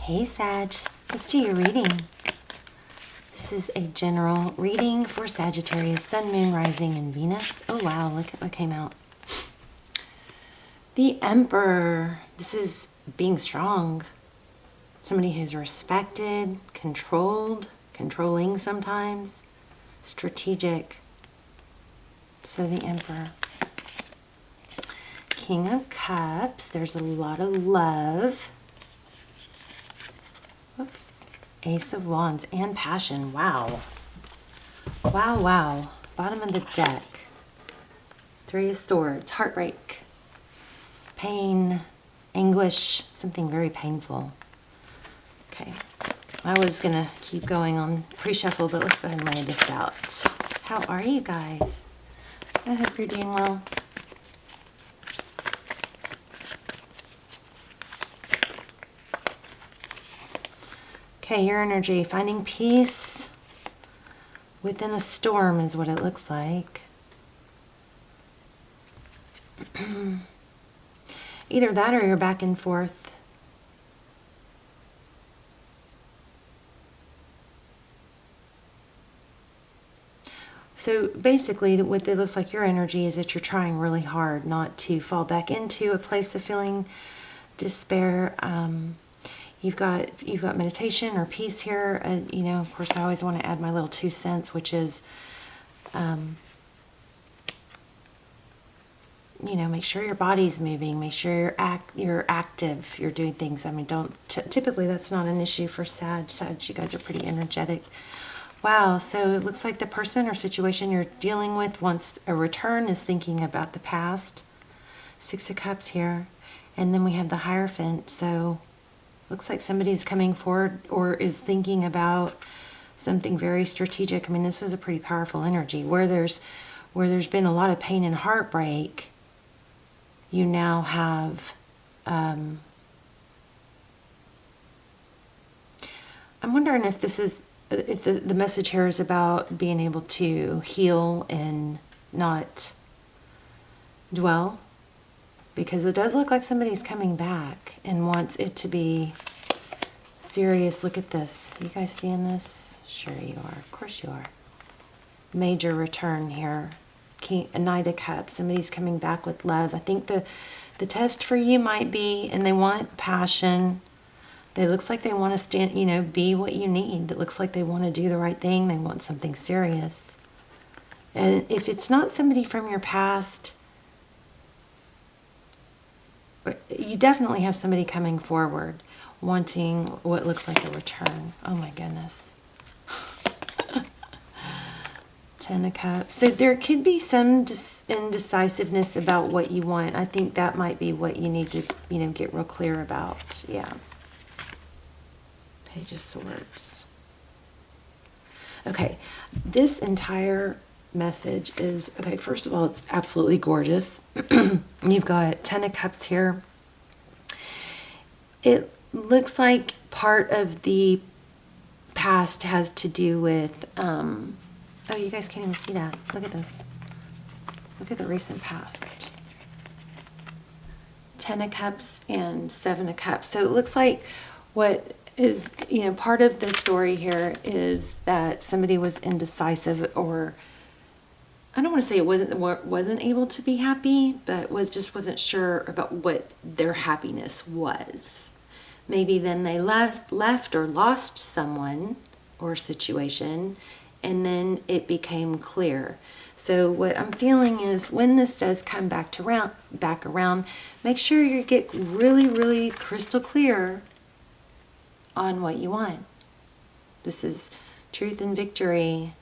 Hey Sag, let's do your reading. This is a general reading for Sagittarius, Sun, Moon, Rising, and Venus. Oh wow, look at what came out. The Emperor. This is being strong. Somebody who's respected, controlled, controlling sometimes, strategic. So the Emperor. King of Cups. There's a lot of love. Whoops. Ace of Wands and passion. Wow. Wow, wow. Bottom of the deck. Three of Swords. Heartbreak. Pain. Anguish. Something very painful. Okay. I was going to keep going on pre-shuffle, but let's go ahead and lay this out. How are you guys? I hope you're doing well. Okay, your energy. Finding peace within a storm is what it looks like. Either that or you're back and forth. So basically what it looks like your energy is that you're trying really hard not to fall back into a place of feeling despair. You've got meditation or peace here. You know, of course, I always want to add my little 2 cents, which is, you know, make sure your body's moving, make sure you're active, you're doing things. I mean, typically that's not an issue for Sag. Sag, you guys are pretty energetic. Wow, so it looks like the person or situation you're dealing with wants a return, is thinking about the past. 6 of Cups here. And then we have the Hierophant, so looks like somebody's coming forward or is thinking about something very strategic. I mean, this is a pretty powerful energy. Where there's been a lot of pain and heartbreak, you now have, I'm wondering if this is, if the message here is about being able to heal and not dwell. Because it does look like somebody's coming back and wants it to be serious. Look at this. You guys seeing this? Sure you are. Of course you are. Major return here. A Knight of Cups. Somebody's coming back with love. I think the test for you might be, and they want passion. It looks like they want to stand, you know, be what you need. It looks like they want to do the right thing. They want something serious. And if it's not somebody from your past, you definitely have somebody coming forward wanting what looks like a return. Oh my goodness. 10 of Cups. So there could be some indecisiveness about what you want. I think that might be what you need to, you know, get real clear about. Yeah. Page of Swords. Okay. This entire message is, okay, first of all, it's absolutely gorgeous. You've got 10 of Cups here. It looks like part of the past has to do with, oh, you guys can't even see that. Look at this. Look at the recent past. 10 of Cups and 7 of Cups. So it looks like what is, you know, part of the story here is that somebody was indecisive, or I don't want to say it wasn't able to be happy, but wasn't sure about what their happiness was. Maybe then they left or lost someone or situation, and then it became clear. So what I'm feeling is when this does come back around, make sure you get really, really crystal clear on what you want. This is truth and victory.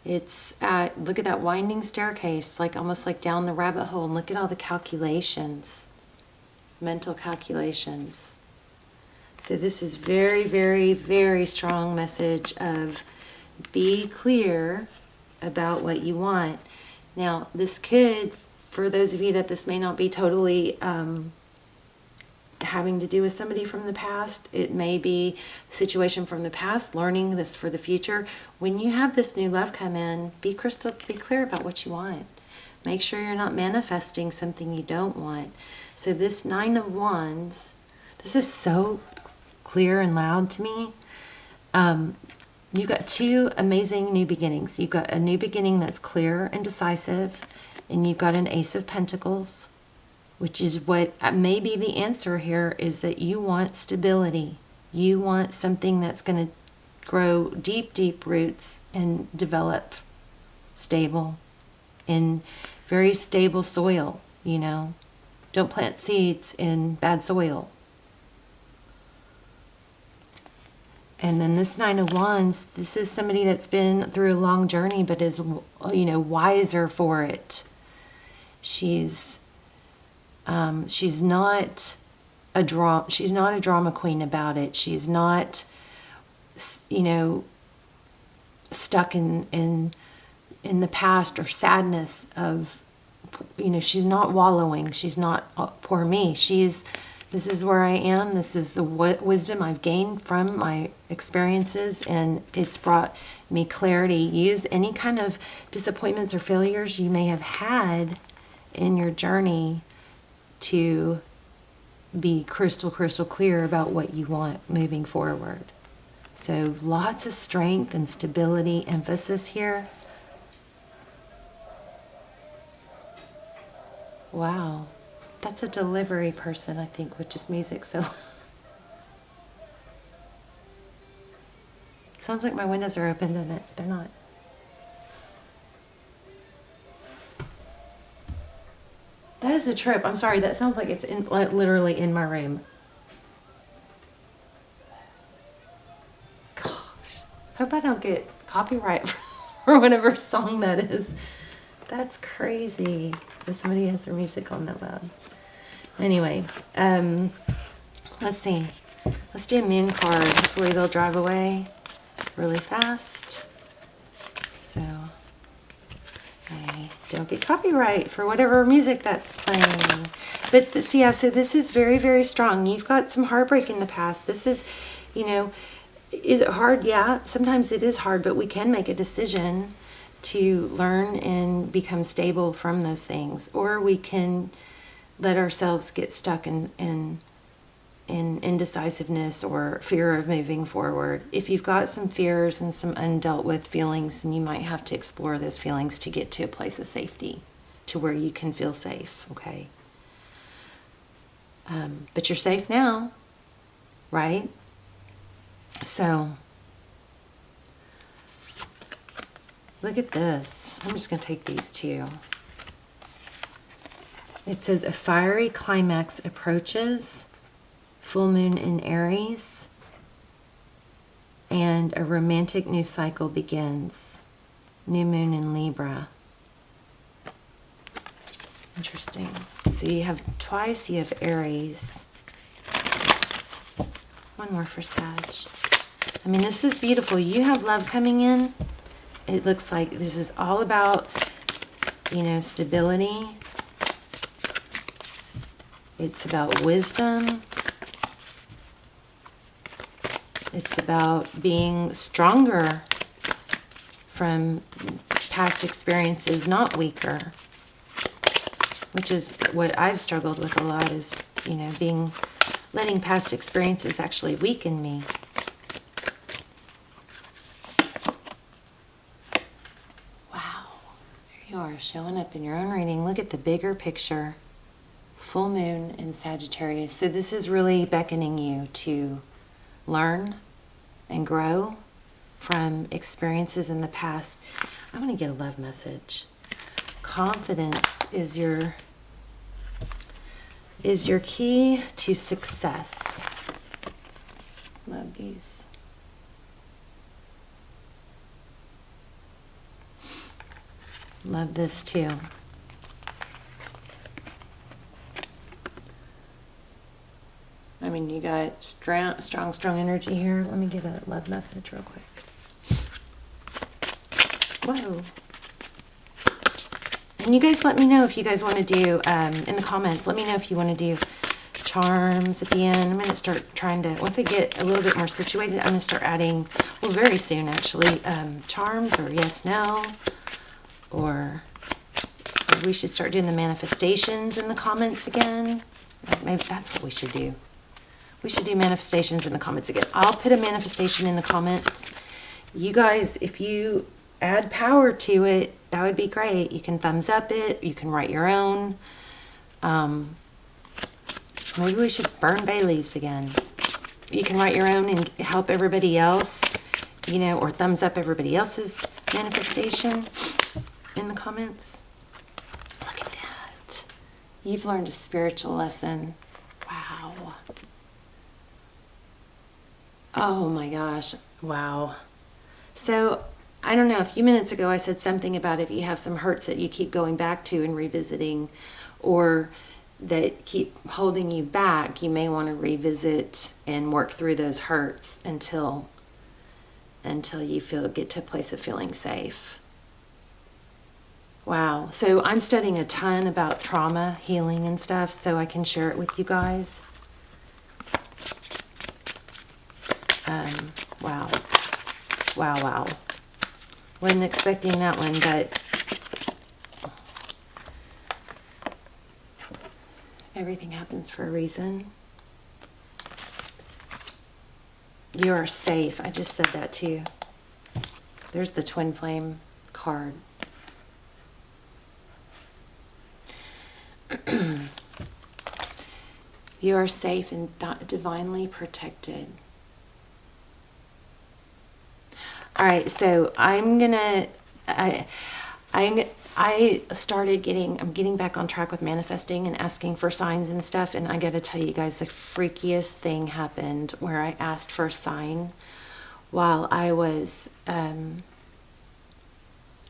It's look at that winding staircase, like almost like down the rabbit hole, and look at all the calculations, mental calculations. So this is very, very, very strong message of be clear about what you want. Now, this could, for those of you that this may not be totally having to do with somebody from the past, it may be a situation from the past, learning this for the future. When you have this new love come in, be clear about what you want. Make sure you're not manifesting something you don't want. So this 9 of Wands, this is so clear and loud to me. You've got two amazing new beginnings. You've got a new beginning that's clear and decisive, and you've got an Ace of Pentacles, which is what may be the answer here, is that you want stability. You want something that's going to grow deep, deep roots and develop stable in very stable soil, you know. Don't plant seeds in bad soil. And then this Nine of Wands, this is somebody that's been through a long journey but is, you know, wiser for it. She's not a drama queen about it. She's not, you know, stuck in the past or sadness of, you know, she's not wallowing. She's not, oh, poor me. This is where I am. This is the wisdom I've gained from my experiences, and it's brought me clarity. Use any kind of disappointments or failures you may have had in your journey to be crystal clear about what you want moving forward. So lots of strength and stability emphasis here. Wow. That's a delivery person, I think, with just music. So sounds like my windows are open, doesn't it? They're not. That is a trip. I'm sorry. That sounds like it's literally in my room. Gosh. Hope I don't get copyright for whatever song that is. That's crazy that somebody has their music on that loud. Anyway, let's see. Let's do a moon card. Hopefully they'll drive away really fast, so I don't get copyright for whatever music that's playing. But this, yeah, so this is very, very strong. You've got some heartbreak in the past. This is, you know, is it hard? Yeah, sometimes it is hard, but we can make a decision to learn and become stable from those things, or we can let ourselves get stuck in indecisiveness or fear of moving forward. If you've got some fears and some undealt with feelings, then you might have to explore those feelings to get to a place of safety, to where you can feel safe, okay? But you're safe now, right? So look at this. I'm just going to take these two. It says, a fiery climax approaches, full moon in Aries, and a romantic new cycle begins, new moon in Libra. Interesting. So you have twice, you have Aries. One more for Sag. I mean, this is beautiful. You have love coming in. It looks like this is all about, you know, stability. It's about wisdom. It's about being stronger from past experiences, not weaker. Which is what I've struggled with a lot, is, you know, letting past experiences actually weaken me. Wow. There you are, showing up in your own reading. Look at the bigger picture. Full moon in Sagittarius. So this is really beckoning you to learn and grow from experiences in the past. I'm going to get a love message. Confidence is your key to success. Love these. Love this too. I mean, you got strong energy here. Let me get a love message real quick. Whoa. And you guys let me know if you guys want to do, in the comments, let me know if you want to do charms at the end. I'm going to start trying to, once I get a little bit more situated, I'm going to start adding, well, very soon actually, charms or yes, no, or we should start doing the manifestations in the comments again. Maybe that's what we should do. We should do manifestations in the comments again. I'll put a manifestation in the comments. You guys, if you add power to it, that would be great. You can thumbs up it. You can write your own. Maybe we should burn bay leaves again. You can write your own and help everybody else, you know, or thumbs up everybody else's manifestation in the comments. Look at that. You've learned a spiritual lesson. Wow. Oh my gosh. Wow. So, I don't know, a few minutes ago I said something about if you have some hurts that you keep going back to and revisiting, or that keep holding you back, you may want to revisit and work through those hurts until you get to a place of feeling safe. Wow. So I'm studying a ton about trauma healing and stuff, so I can share it with you guys. Wow. Wow. Wasn't expecting that one, but everything happens for a reason. You are safe. I just said that too. There's the twin flame card. You are safe and divinely protected. All right, so I'm getting back on track with manifesting and asking for signs and stuff, and I gotta tell you guys, the freakiest thing happened where I asked for a sign while I was, I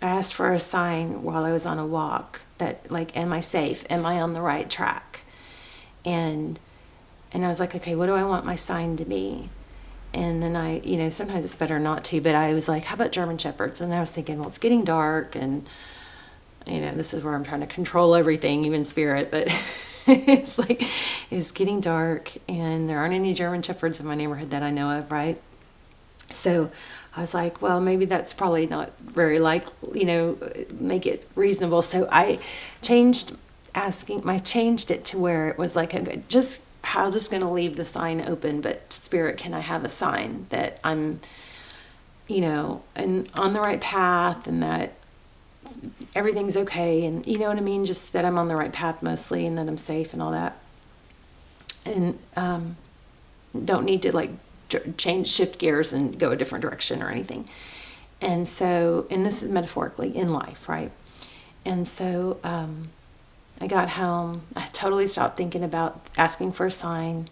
asked for a sign while I was on a walk that, like, am I safe? Am I on the right track? And I was like, okay, what do I want my sign to be? And then I, you know, sometimes it's better not to, but I was like, how about German Shepherds? And I was thinking, well, it's getting dark, and, you know, this is where I'm trying to control everything, even spirit, but it's like, it's getting dark, and there aren't any German Shepherds in my neighborhood that I know of, right? So I was like, well, maybe that's probably not very you know, make it reasonable. So I changed it to where it was like I'm just going to leave the sign open, but spirit, can I have a sign that I'm, you know, and on the right path, and that everything's okay, and you know what I mean, just that I'm on the right path mostly, and that I'm safe and all that, and don't need to like shift gears and go a different direction or anything. And so, and this is metaphorically in life, right? And so I got home, I totally stopped thinking about asking for a sign,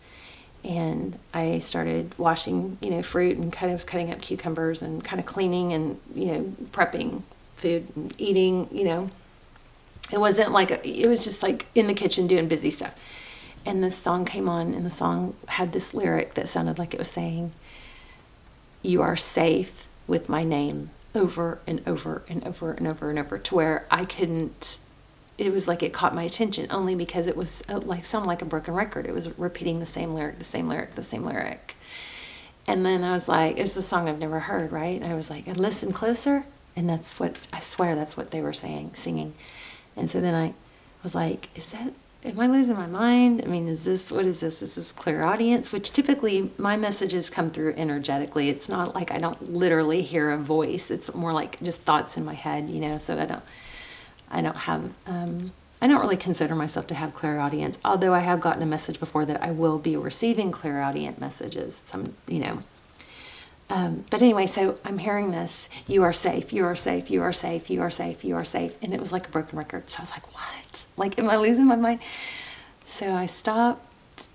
and I started washing, you know, fruit, and kind of was cutting up cucumbers and kind of cleaning and, you know, prepping food and eating, you know. It wasn't like, it was just like in the kitchen doing busy stuff. And this song came on, and the song had this lyric that sounded like it was saying, you are safe with my name, over and over and over and over and over, to where I couldn't, it was like it caught my attention only because it was like sounded like a broken record. It was repeating the same lyric, the same lyric, the same lyric. And then I was like, it's a song I've never heard, right? And I was like, I listened closer, and that's what, I swear that's what they were singing. And so then I was like, am I losing my mind? I mean, what is this? Is this clairaudience? Which typically my messages come through energetically. It's not like I don't literally hear a voice. It's more like just thoughts in my head, you know, so I don't really consider myself to have clairaudience, although I have gotten a message before that I will be receiving clairaudient messages, some, you know. But anyway, so I'm hearing this, you are safe, you are safe, you are safe, you are safe, you are safe. And it was like a broken record. So I was like, what? Like, am I losing my mind? So I stopped,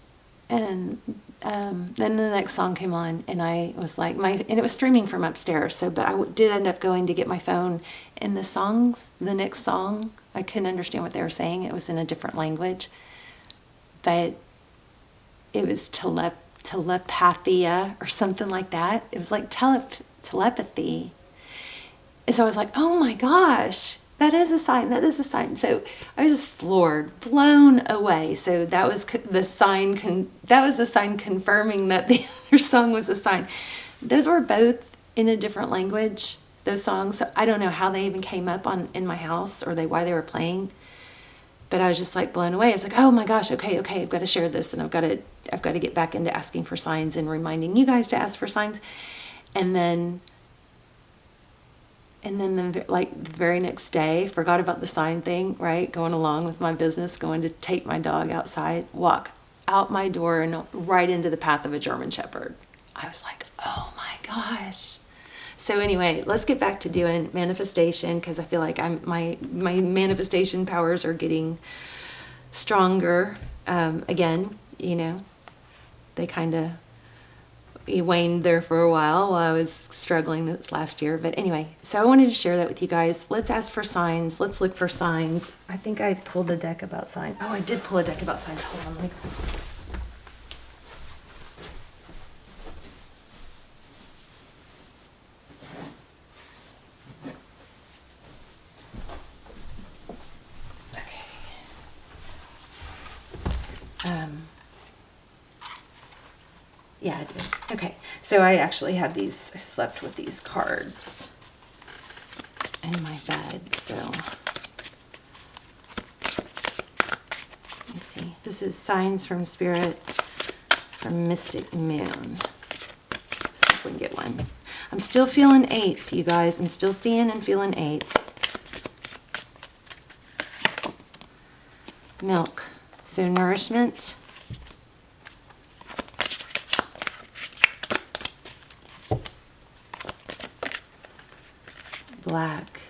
and then the next song came on, and I was like, and it was streaming from upstairs. So, but I did end up going to get my phone, and the next song, I couldn't understand what they were saying. It was in a different language, but it was telepathia or something like that. It was like telepathy. And so I was like, oh my gosh, that is a sign, that is a sign. So I was just floored, blown away. So that was the sign, that was a sign confirming that the other song was a sign. Those were both in a different language, those songs. So I don't know how they even came up in my house, or why they were playing. But I was just like blown away. I was like, oh my gosh, okay, I've got to share this, and I've got to I've got to get back into asking for signs and reminding you guys to ask for signs. And then the very next day, forgot about the sign thing, right? Going along with my business, going to take my dog outside, walk out my door and right into the path of a German Shepherd. I was like, oh my gosh. So anyway, let's get back to doing manifestation, because I feel like my manifestation powers are getting stronger again. You know, they kind of waned there for a while I was struggling this last year. But anyway, so I wanted to share that with you guys. Let's ask for signs. Let's look for signs. I think I pulled a deck about signs. Oh, I did pull a deck about signs. Hold on. Yeah, I did. Okay, so I actually have these, I slept with these cards in my bed, so let me see. This is Signs from Spirit from Mystic Moon. Let's see if we can get one. I'm still feeling eights, you guys. I'm still seeing and feeling eights. Milk. So nourishment. Black.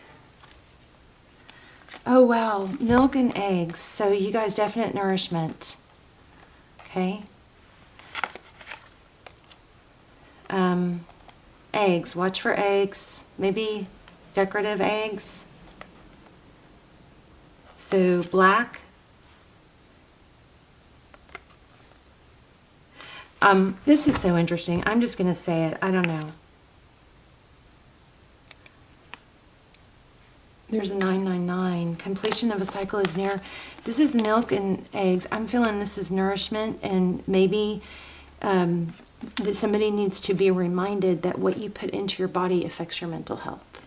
Oh wow, milk and eggs. So you guys, definite nourishment. Okay. Eggs. Watch for eggs. Maybe decorative eggs. So black. This is so interesting. I'm just going to say it. I don't know. There's a 999. Completion of a cycle is near. This is milk and eggs. I'm feeling this is nourishment, and maybe that somebody needs to be reminded that what you put into your body affects your mental health.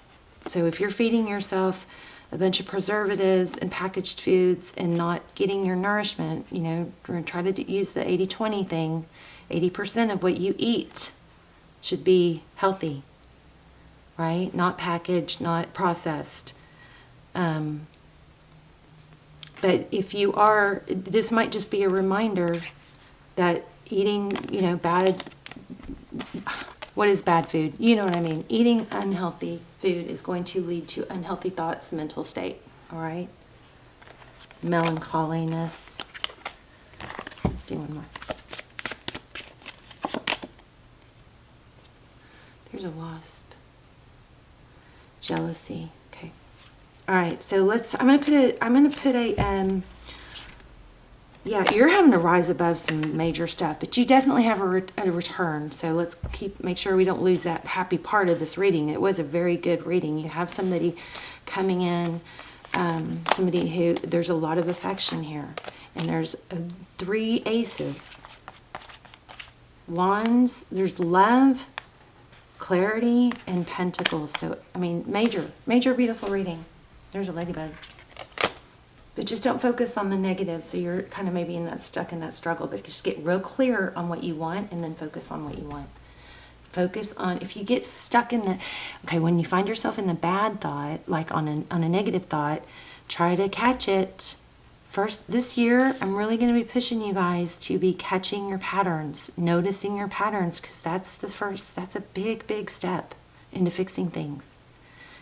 So if you're feeding yourself a bunch of preservatives and packaged foods and not getting your nourishment, you know, try to use the 80-20 thing. 80% of what you eat should be healthy, right? Not packaged, not processed. But if you are, this might just be a reminder that eating, you know, what is bad food? You know what I mean? Eating unhealthy food is going to lead to unhealthy thoughts, mental state, all right? Melancholiness. Let's do one more. There's a wasp. Jealousy. Okay. All right. So I'm gonna put a yeah, you're having to rise above some major stuff, but you definitely have a return. So let's make sure we don't lose that happy part of this reading. It was a very good reading. You have somebody coming in, somebody who, there's a lot of affection here, and there's 3 aces. Wands, there's love, clarity, and pentacles. So, I mean, major beautiful reading. There's a ladybug. But just don't focus on the negative, so you're kind of maybe stuck in that struggle, but just get real clear on what you want and then focus on what you want. Focus on, if you get stuck in the, okay, when you find yourself in the bad thought, like on a negative thought, try to catch it. First, this year, I'm really going to be pushing you guys to be catching your patterns, noticing your patterns, because that's a big step into fixing things,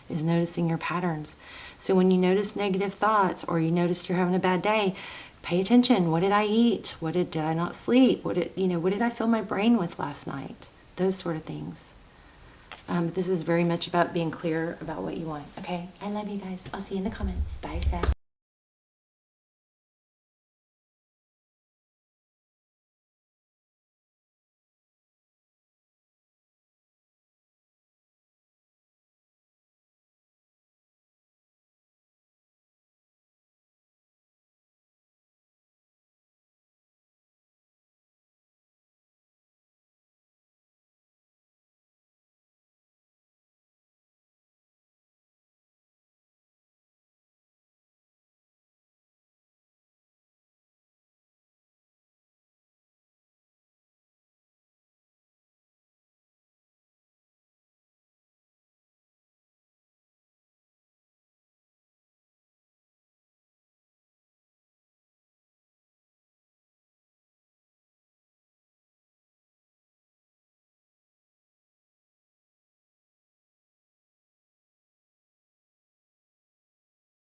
is noticing your patterns. So when you notice negative thoughts, or you notice you're having a bad day, pay attention. What did I eat? Did I not sleep? What did I fill my brain with last night? Those sort of things. This is very much about being clear about what you want. Okay, I love you guys. I'll see you in the comments. Bye, Seth.